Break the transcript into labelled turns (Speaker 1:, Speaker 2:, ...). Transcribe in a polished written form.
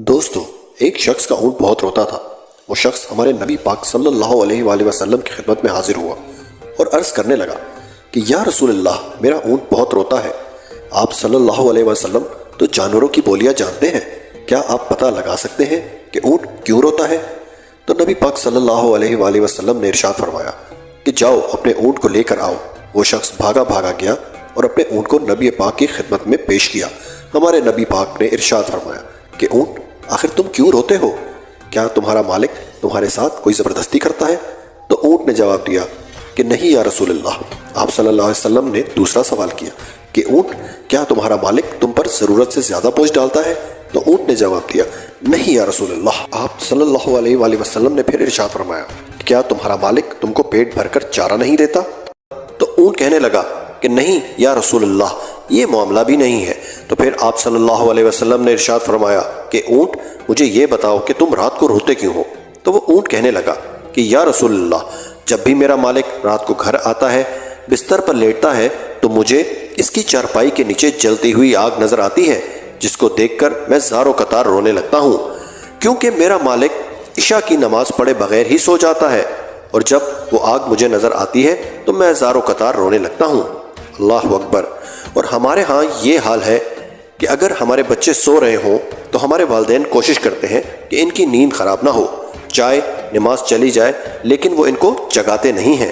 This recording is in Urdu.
Speaker 1: دوستو، ایک شخص کا اونٹ بہت روتا تھا۔ وہ شخص ہمارے نبی پاک صلی اللہ علیہ وآلہ وسلم کی خدمت میں حاضر ہوا اور عرض کرنے لگا کہ یا رسول اللہ، میرا اونٹ بہت روتا ہے۔ آپ صلی اللہ علیہ وسلم تو جانوروں کی بولیاں جانتے ہیں، کیا آپ پتہ لگا سکتے ہیں کہ اونٹ کیوں روتا ہے؟ تو نبی پاک صلی اللہ علیہ وآلہ وسلم نے ارشاد فرمایا کہ جاؤ اپنے اونٹ کو لے کر آؤ۔ وہ شخص بھاگا گیا اور اپنے اونٹ کو نبی پاک کی خدمت میں پیش کیا۔ ہمارے نبی پاک نے ارشاد فرمایا کہ اونٹ، آخر تم کیوں روتے ہو؟ کیا تمہارا مالک تمہارے ساتھ کوئی زبردستی کرتا ہے؟ تو اونٹ نے جواب دیا کہ نہیں یا رسول اللہ۔ آپ صلی اللہ علیہ وسلم نے دوسرا سوال کیا کہ اونٹ، کیا تمہارا مالک تم پر ضرورت سے زیادہ بوجھ ڈالتا ہے؟ تو اونٹ نے جواب دیا نہیں یا رسول اللہ۔ آپ صلی اللہ علیہ وآلہ وسلم نے پھر ارشاد فرمایا کیا تمہارا مالک تم کو پیٹ بھر کر چارہ نہیں دیتا؟ تو اونٹ کہنے لگا کہ نہیں یا رسول اللہ، یہ معاملہ بھی نہیں ہے۔ تو پھر آپ صلی اللہ علیہ وسلم نے ارشاد فرمایا کہ اونٹ، مجھے یہ بتاؤ کہ تم رات کو روتے کیوں ہو؟ تو وہ اونٹ کہنے لگا کہ یا رسول اللہ، جب بھی میرا مالک رات کو گھر آتا ہے، بستر پر لیٹتا ہے، تو مجھے اس کی چارپائی کے نیچے جلتی ہوئی آگ نظر آتی ہے، جس کو دیکھ کر میں زاروں قطار رونے لگتا ہوں، کیونکہ میرا مالک عشاء کی نماز پڑھے بغیر ہی سو جاتا ہے، اور جب وہ آگ مجھے نظر آتی ہے تو میں زاروں قطار رونے لگتا ہوں۔ اللہ اکبر۔ اور ہمارے ہاں یہ حال ہے کہ اگر ہمارے بچے سو رہے ہوں تو ہمارے والدین کوشش کرتے ہیں کہ ان کی نیند خراب نہ ہو، چاہے نماز چلی جائے، لیکن وہ ان کو جگاتے نہیں ہیں۔